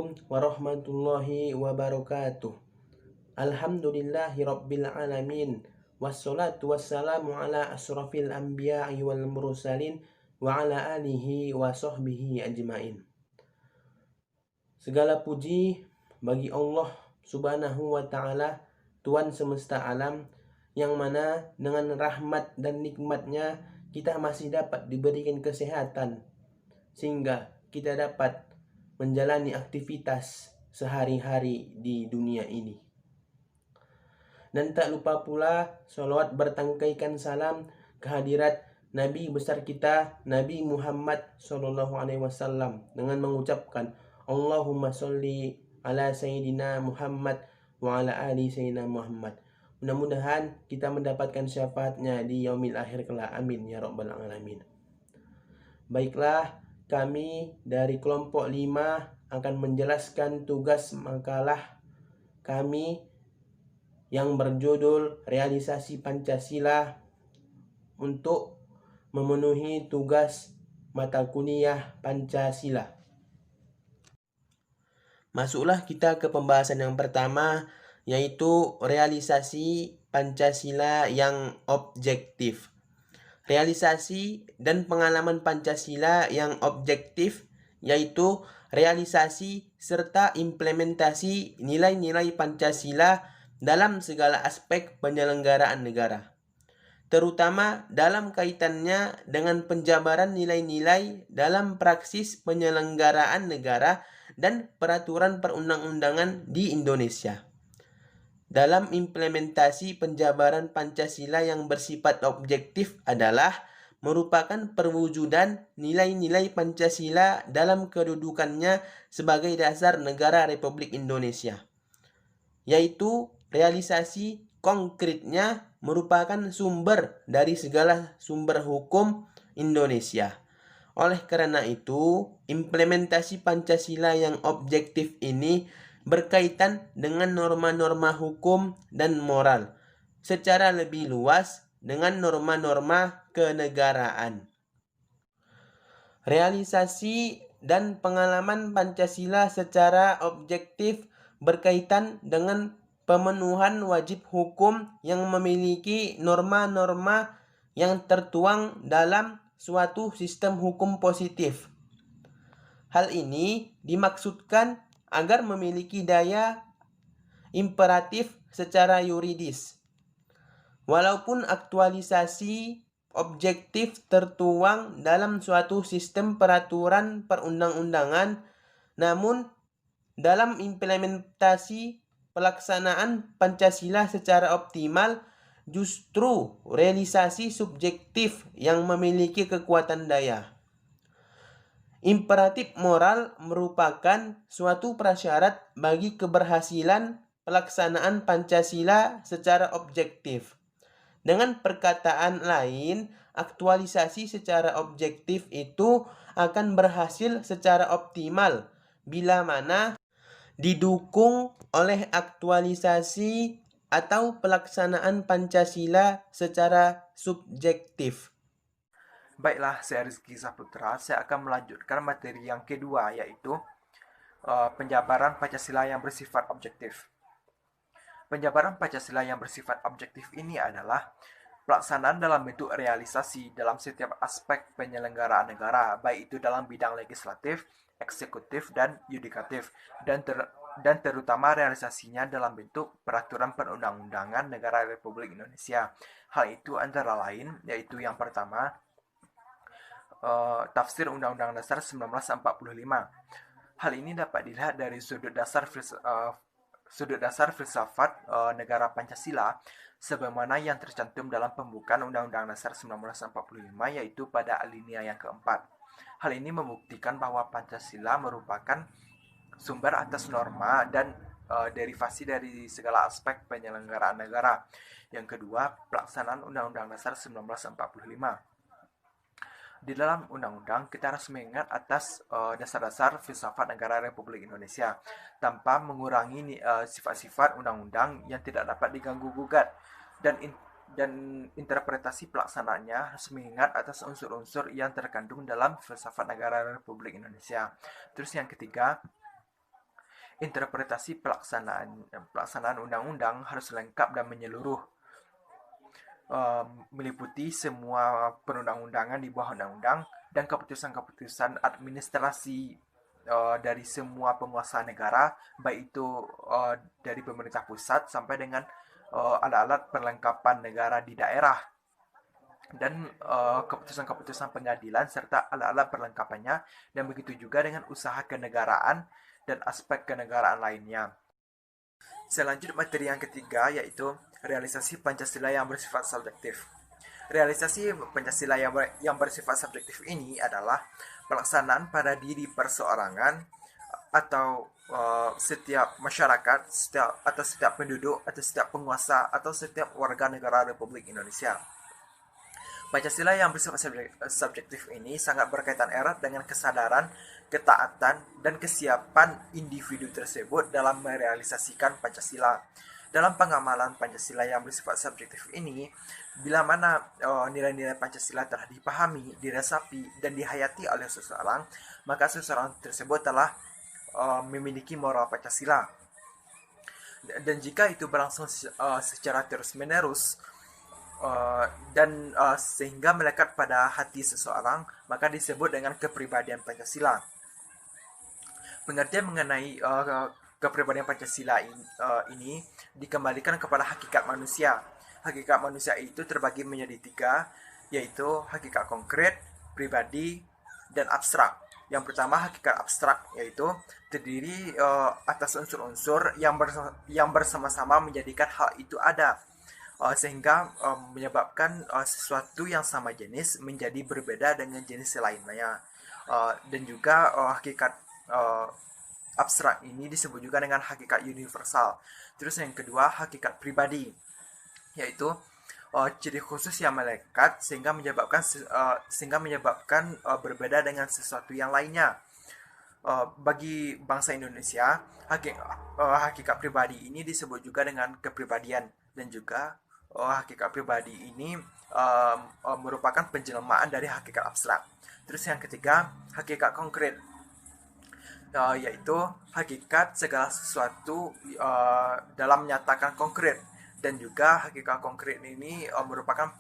Assalamualaikum warahmatullahi wabarakatuh. Alhamdulillahi rabbil alamin. Wassalatu wassalamu ala asrafil anbiya'i wal mursalin wa ala alihi wa sahbihi ajmain. Segala puji bagi Allah subhanahu wa ta'ala, Tuhan semesta alam, yang mana dengan rahmat dan nikmatnya kita masih dapat diberikan kesehatan sehingga kita dapat menjalani aktivitas sehari-hari di dunia ini. Dan tak lupa pula salawat bertangkaikan salam kehadirat Nabi besar kita Nabi Muhammad SAW dengan mengucapkan Allahumma sholli ala Sayyidina Muhammad wa ala ali Sayyidina Muhammad. Mudah-mudahan kita mendapatkan syafaatnya di yaumil akhir kelak. Amin ya rabbal alamin. Baiklah, kami dari kelompok 5 akan menjelaskan tugas makalah kami yang berjudul Realisasi Pancasila untuk memenuhi tugas mata kuliah Pancasila. Masuklah kita ke pembahasan yang pertama, yaitu realisasi Pancasila yang objektif. Realisasi dan pengalaman Pancasila yang objektif yaitu realisasi serta implementasi nilai-nilai Pancasila dalam segala aspek penyelenggaraan negara, terutama dalam kaitannya dengan penjabaran nilai-nilai dalam praksis penyelenggaraan negara dan peraturan perundang-undangan di Indonesia. Dalam implementasi penjabaran Pancasila yang bersifat objektif adalah merupakan perwujudan nilai-nilai Pancasila dalam kedudukannya sebagai dasar negara Republik Indonesia, yaitu realisasi konkretnya merupakan sumber dari segala sumber hukum Indonesia. Oleh karena itu, implementasi Pancasila yang objektif ini berkaitan dengan norma-norma hukum dan moral, secara lebih luas dengan norma-norma kenegaraan. Realisasi dan pengalaman Pancasila secara objektif berkaitan dengan pemenuhan wajib hukum yang memiliki norma-norma yang tertuang dalam suatu sistem hukum positif. Hal ini dimaksudkan agar memiliki daya imperatif secara yuridis. Walaupun aktualisasi objektif tertuang dalam suatu sistem peraturan perundang-undangan, namun dalam implementasi pelaksanaan Pancasila secara optimal justru realisasi subjektif yang memiliki kekuatan daya. Imperatif moral merupakan suatu prasyarat bagi keberhasilan pelaksanaan Pancasila secara objektif. Dengan perkataan lain, aktualisasi secara objektif itu akan berhasil secara optimal bila mana didukung oleh aktualisasi atau pelaksanaan Pancasila secara subjektif. Baiklah, saya Rizky Saputra. Saya akan melanjutkan materi yang kedua, yaitu penjabaran Pancasila yang bersifat objektif. Penjabaran Pancasila yang bersifat objektif ini adalah pelaksanaan dalam bentuk realisasi dalam setiap aspek penyelenggaraan negara, baik itu dalam bidang legislatif, eksekutif, dan yudikatif, dan terutama realisasinya dalam bentuk peraturan perundang-undangan negara Republik Indonesia. Hal itu antara lain, yaitu yang pertama, tafsir Undang-Undang Dasar 1945. Hal ini dapat dilihat dari sudut dasar filsafat negara Pancasila sebagaimana yang tercantum dalam pembukaan Undang-Undang Dasar 1945, yaitu pada alinea yang keempat. Hal ini membuktikan bahwa Pancasila merupakan sumber atas norma dan derivasi dari segala aspek penyelenggaraan negara. Yang kedua, pelaksanaan Undang-Undang Dasar 1945. Di dalam undang-undang, kita harus mengingat atas dasar-dasar filsafat negara Republik Indonesia tanpa mengurangi sifat-sifat undang-undang yang tidak dapat diganggu-gugat, dan interpretasi pelaksanaannya harus mengingat atas unsur-unsur yang terkandung dalam filsafat negara Republik Indonesia. Terus yang ketiga, interpretasi pelaksanaan undang-undang harus lengkap dan menyeluruh, meliputi semua perundang-undangan di bawah undang-undang dan keputusan-keputusan administrasi dari semua penguasa negara, baik itu dari pemerintah pusat sampai dengan alat-alat perlengkapan negara di daerah, dan keputusan-keputusan pengadilan serta alat-alat perlengkapannya, dan begitu juga dengan usaha kenegaraan dan aspek kenegaraan lainnya. Selanjut materi yang ketiga yaitu realisasi Pancasila yang bersifat subjektif. Realisasi Pancasila yang bersifat subjektif ini adalah pelaksanaan pada diri perseorangan atau setiap masyarakat, setiap penduduk, atau setiap penguasa, atau setiap warga negara Republik Indonesia. Pancasila yang bersifat subjektif ini sangat berkaitan erat dengan kesadaran, ketaatan, dan kesiapan individu tersebut dalam merealisasikan Pancasila. Dalam pengamalan Pancasila yang bersifat subjektif ini, bila mana nilai-nilai Pancasila telah dipahami, diresapi, dan dihayati oleh seseorang, maka seseorang tersebut telah memiliki moral Pancasila. Dan jika itu berlangsung secara terus-menerus, dan sehingga melekat pada hati seseorang, maka disebut dengan kepribadian Pancasila. Pengertian mengenai kepribadian Pancasila ini dikembalikan kepada hakikat manusia. Hakikat manusia itu terbagi menjadi 3, yaitu hakikat konkret, pribadi, dan abstrak. Yang pertama, hakikat abstrak, yaitu terdiri atas unsur-unsur yang bersama-sama menjadikan hal itu ada, sehingga menyebabkan sesuatu yang sama jenis menjadi berbeda dengan jenis lainnya. Dan juga hakikat abstrak ini disebut juga dengan hakikat universal. Terus yang kedua, hakikat pribadi, yaitu ciri khusus yang melekat sehingga menyebabkan berbeda dengan sesuatu yang lainnya. Bagi bangsa Indonesia, hakikat pribadi ini disebut juga dengan kepribadian, dan juga hakikat pribadi ini merupakan penjelmaan dari hakikat abstrak. Terus yang ketiga, hakikat konkret, yaitu hakikat segala sesuatu dalam menyatakan konkret, dan juga hakikat konkret ini merupakan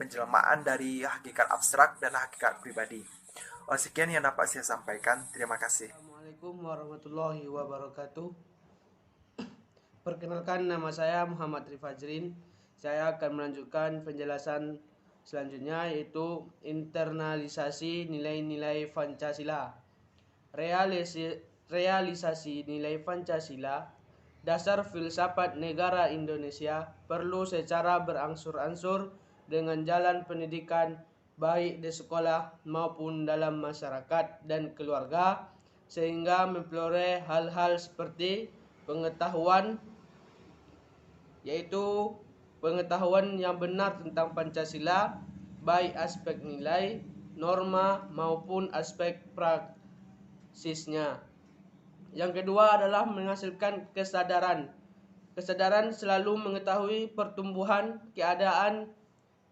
penjelmaan dari hakikat abstrak dan hakikat pribadi. Sekian yang dapat saya sampaikan. Terima kasih. Assalamualaikum warahmatullahi wabarakatuh. Perkenalkan, nama saya Muhammad Rifajrin. Saya akan melanjutkan penjelasan selanjutnya, yaitu internalisasi nilai-nilai Pancasila. Realisasi nilai Pancasila, dasar filsafat negara Indonesia, perlu secara berangsur-angsur dengan jalan pendidikan baik di sekolah maupun dalam masyarakat dan keluarga, sehingga memperoleh hal-hal seperti pengetahuan, yaitu pengetahuan yang benar tentang Pancasila, baik aspek nilai, norma maupun aspek praksisnya. Yang kedua adalah menghasilkan kesadaran. Kesadaran selalu mengetahui pertumbuhan keadaan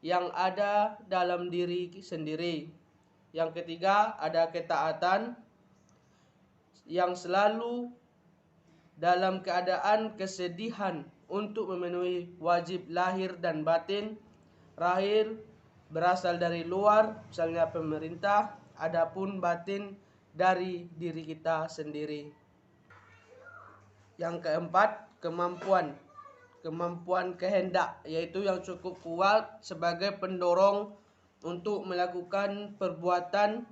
yang ada dalam diri sendiri. Yang ketiga, ada ketaatan yang selalu dalam keadaan kesedihan untuk memenuhi wajib lahir dan batin. Lahir berasal dari luar, misalnya pemerintah, adapun batin dari diri kita sendiri. Yang keempat, kemampuan kehendak, yaitu yang cukup kuat sebagai pendorong untuk melakukan perbuatan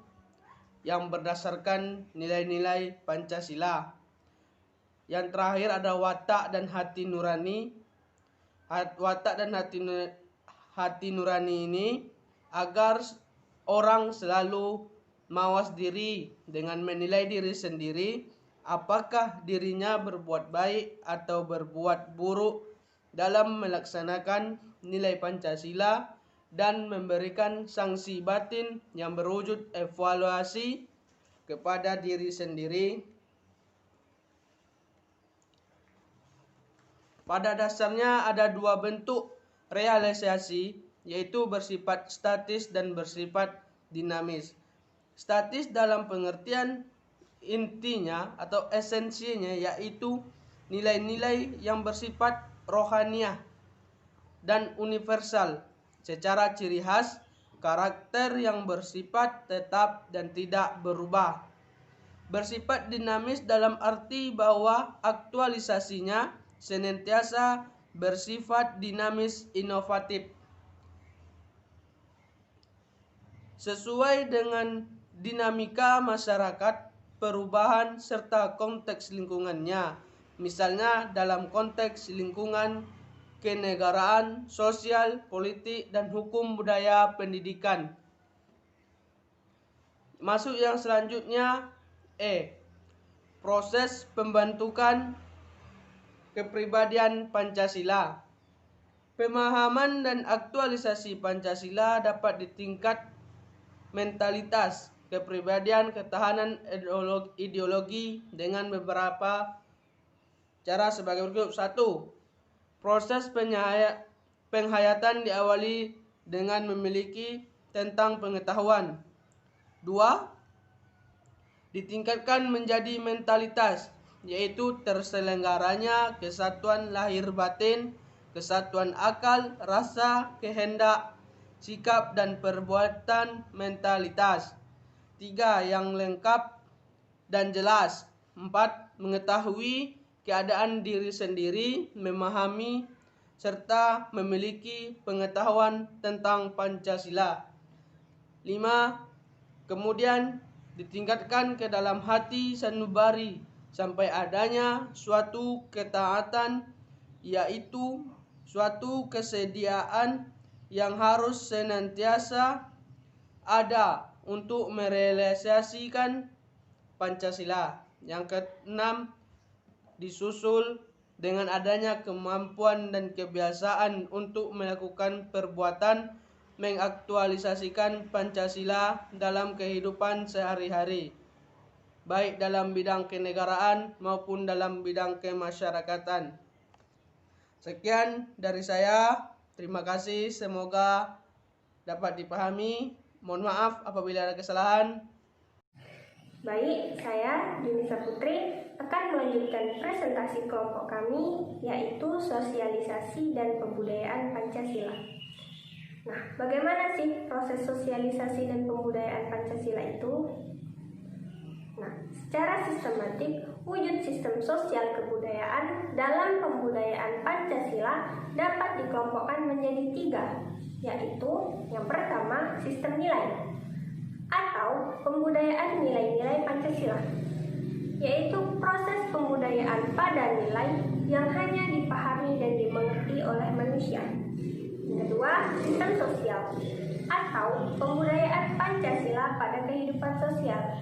yang berdasarkan nilai-nilai Pancasila. Yang terakhir ada watak dan hati nurani. Watak dan hati nurani ini agar orang selalu mawas diri dengan menilai diri sendiri, apakah dirinya berbuat baik atau berbuat buruk dalam melaksanakan nilai Pancasila, dan memberikan sanksi batin yang berwujud evaluasi kepada diri sendiri. Pada dasarnya ada 2 bentuk realisasi, yaitu bersifat statis dan bersifat dinamis. Statis dalam pengertian intinya atau esensinya yaitu nilai-nilai yang bersifat rohaniah dan universal secara ciri khas, karakter yang bersifat tetap dan tidak berubah. Bersifat dinamis dalam arti bahwa aktualisasinya senantiasa bersifat dinamis inovatif. Sesuai dengan dinamika masyarakat, perubahan serta konteks lingkungannya. Misalnya dalam konteks lingkungan, kenegaraan, sosial, politik, dan hukum budaya pendidikan. Masuk yang selanjutnya, proses pembentukan kepribadian Pancasila. Pemahaman dan aktualisasi Pancasila dapat ditingkat mentalitas, kepribadian, ketahanan ideologi dengan beberapa cara sebagai berikut. 1. Proses penghayatan diawali dengan memiliki tentang pengetahuan. 2. Ditingkatkan menjadi mentalitas, yaitu terselenggaranya kesatuan lahir batin, kesatuan akal, rasa, kehendak, sikap dan perbuatan mentalitas. 3. Yang lengkap dan jelas. 4. Mengetahui keadaan diri sendiri, memahami serta memiliki pengetahuan tentang Pancasila. 5. Kemudian ditingkatkan ke dalam hati sanubari sampai adanya suatu ketaatan, yaitu suatu kesediaan yang harus senantiasa ada untuk merealisasikan Pancasila. Yang keenam, disusul dengan adanya kemampuan dan kebiasaan untuk melakukan perbuatan mengaktualisasikan Pancasila dalam kehidupan sehari-hari, baik dalam bidang kenegaraan maupun dalam bidang kemasyarakatan. Sekian dari saya. Terima kasih. Semoga dapat dipahami. Mohon maaf apabila ada kesalahan. Baik, saya Junisa Putri akan melanjutkan presentasi kelompok kami, yaitu sosialisasi dan pembudayaan Pancasila. Nah, bagaimana sih proses sosialisasi dan pembudayaan Pancasila itu? Nah, secara sistematik, wujud sistem sosial kebudayaan dalam pembudayaan Pancasila dapat dikelompokkan menjadi 3, yaitu yang pertama, sistem nilai atau pembudayaan nilai-nilai Pancasila, yaitu proses pembudayaan pada nilai yang hanya dipahami dan dimengerti oleh manusia. Yang kedua, sistem sosial atau pembudayaan Pancasila pada kehidupan sosial,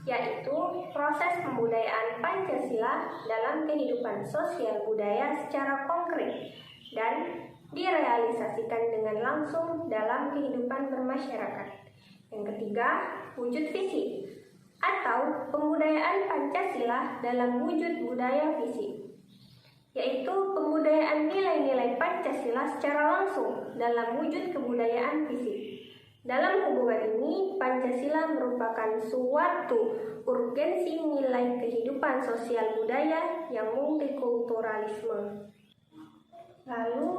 yaitu proses pembudayaan Pancasila dalam kehidupan sosial budaya secara konkret dan direalisasikan dengan langsung dalam kehidupan bermasyarakat. Yang ketiga, wujud visi atau pembudayaan Pancasila dalam wujud budaya visi, yaitu pembudayaan nilai-nilai Pancasila secara langsung dalam wujud kebudayaan fisik. Dalam hubungan ini, Pancasila merupakan suatu urgensi nilai kehidupan sosial budaya yang multikulturalisme. Lalu,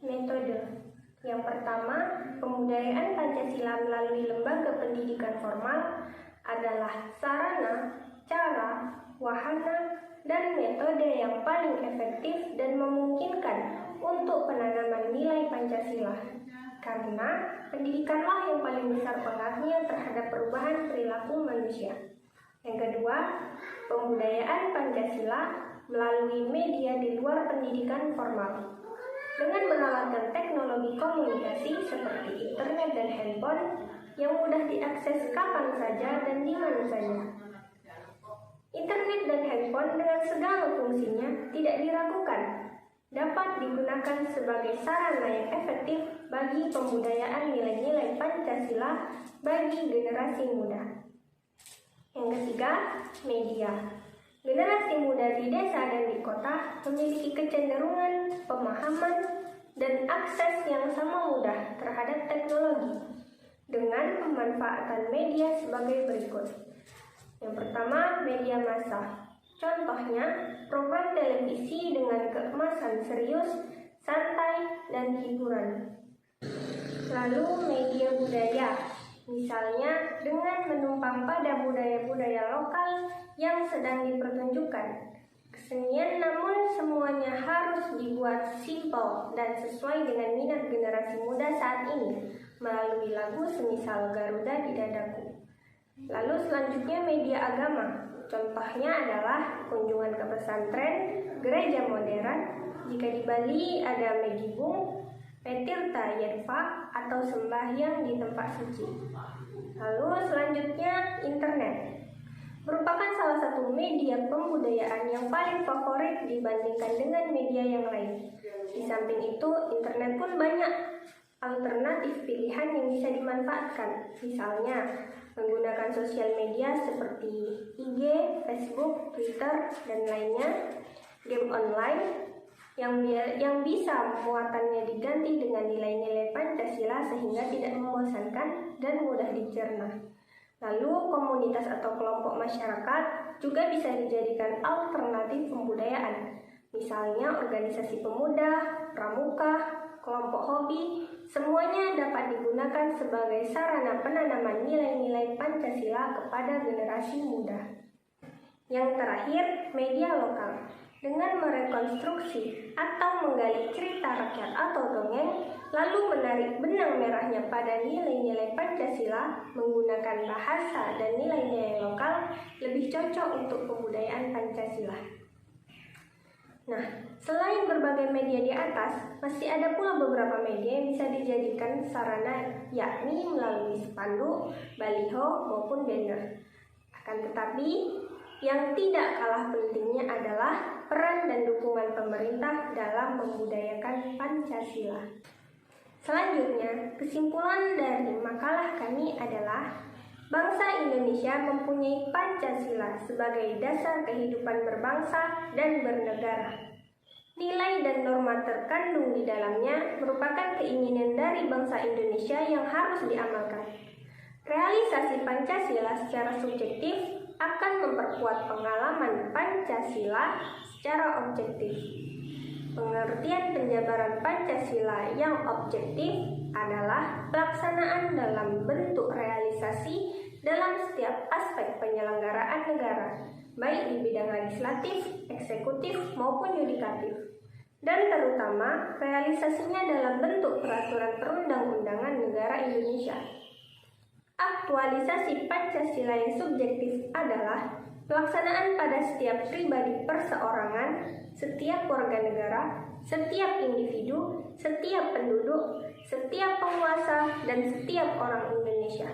metode. Yang pertama, pembudayaan Pancasila melalui lembaga pendidikan formal adalah sarana, cara, wahana, dan metode yang paling efektif dan memungkinkan untuk penanaman nilai Pancasila, karena pendidikanlah yang paling besar pengaruhnya terhadap perubahan perilaku manusia. Yang kedua, pembudayaan Pancasila melalui media di luar pendidikan formal. Dengan menawarkan teknologi komunikasi seperti internet dan handphone yang mudah diakses kapan saja dan di mana saja. Internet dan handphone dengan segala fungsinya tidak diragukan dapat digunakan sebagai sarana yang efektif bagi pembudayaan nilai-nilai Pancasila bagi generasi muda. Yang ketiga, media. Generasi muda di desa dan di kota memiliki kecenderungan, pemahaman, dan akses yang sama mudah terhadap teknologi dengan pemanfaatan media sebagai berikut. Yang pertama, media massa. Contohnya, program televisi dengan keemasan serius, santai, dan hiburan. Lalu media budaya, misalnya dengan menumpang pada budaya-budaya lokal yang sedang dipertunjukkan. Kesenian namun semuanya harus dibuat simpel dan sesuai dengan minat generasi muda saat ini melalui lagu semisal Garuda di Dadaku. Lalu selanjutnya media agama. Contohnya adalah kunjungan ke pesantren, gereja modern, jika di Bali ada Megibung, Petirta Yerfa, atau sembahyang di tempat suci. Lalu selanjutnya internet. Merupakan salah satu media pembudayaan yang paling favorit dibandingkan dengan media yang lain. Di samping itu, internet pun banyak alternatif pilihan yang bisa dimanfaatkan. Misalnya, menggunakan sosial media seperti IG, Facebook, Twitter, dan lainnya. Game online yang bisa muatannya diganti dengan nilai-nilai Pancasila sehingga tidak membosankan dan mudah dicerna. Lalu komunitas atau kelompok masyarakat juga bisa dijadikan alternatif pembudayaan. Misalnya organisasi pemuda, pramuka, kelompok hobi, semuanya dapat digunakan sebagai sarana penanaman nilai-nilai Pancasila kepada generasi muda. Yang terakhir, media lokal. Dengan merekonstruksi atau menggali cerita rakyat atau dongeng, lalu menarik benang merahnya pada nilai-nilai Pancasila menggunakan bahasa dan nilai-nilai lokal lebih cocok untuk kebudayaan Pancasila. Nah, selain berbagai media di atas, masih ada pula beberapa media yang bisa dijadikan sarana, yakni melalui spanduk, baliho, maupun banner. Akan tetapi, yang tidak kalah pentingnya adalah peran dan dukungan pemerintah dalam membudayakan Pancasila. Selanjutnya, kesimpulan dari makalah kami adalah bangsa Indonesia mempunyai Pancasila sebagai dasar kehidupan berbangsa dan bernegara. Nilai dan norma terkandung di dalamnya merupakan keinginan dari bangsa Indonesia yang harus diamalkan. Realisasi Pancasila secara subjektif akan memperkuat pengalaman Pancasila secara objektif. Pengertian penjabaran Pancasila yang objektif adalah pelaksanaan dalam bentuk realisasi dalam setiap aspek penyelenggaraan negara, baik di bidang legislatif, eksekutif, maupun yudikatif, dan terutama realisasinya dalam bentuk peraturan perundang-undangan negara Indonesia. Aktualisasi Pancasila yang subjektif adalah pelaksanaan pada setiap pribadi perseorangan, setiap warga negara, setiap individu, setiap penduduk, setiap penguasa, dan setiap orang Indonesia.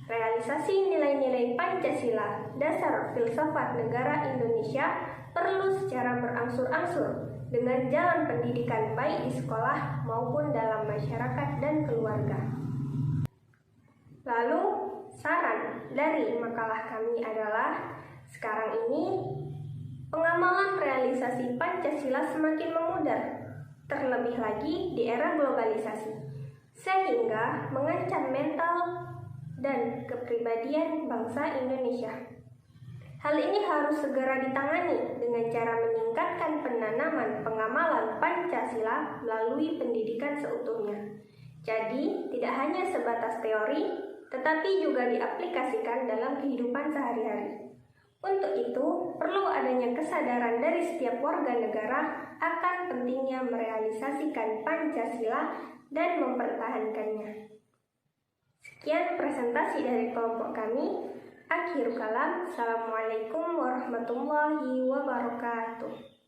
Realisasi nilai-nilai Pancasila, dasar filsafat negara Indonesia, perlu secara berangsur-angsur dengan jalan pendidikan baik di sekolah maupun dalam masyarakat dan keluarga. Lalu, saran dari makalah kami adalah sekarang ini pengamalan realisasi Pancasila semakin memudar, terlebih lagi di era globalisasi, sehingga mengancam mental dan kepribadian bangsa Indonesia. Hal ini harus segera ditangani dengan cara meningkatkan penanaman pengamalan Pancasila melalui pendidikan seutuhnya. Jadi, tidak hanya sebatas teori, tetapi juga diaplikasikan dalam kehidupan sehari-hari. Untuk itu, perlu adanya kesadaran dari setiap warga negara akan pentingnya merealisasikan Pancasila dan mempertahankannya. Sekian presentasi dari kelompok kami. Akhirul kalam. Assalamualaikum warahmatullahi wabarakatuh.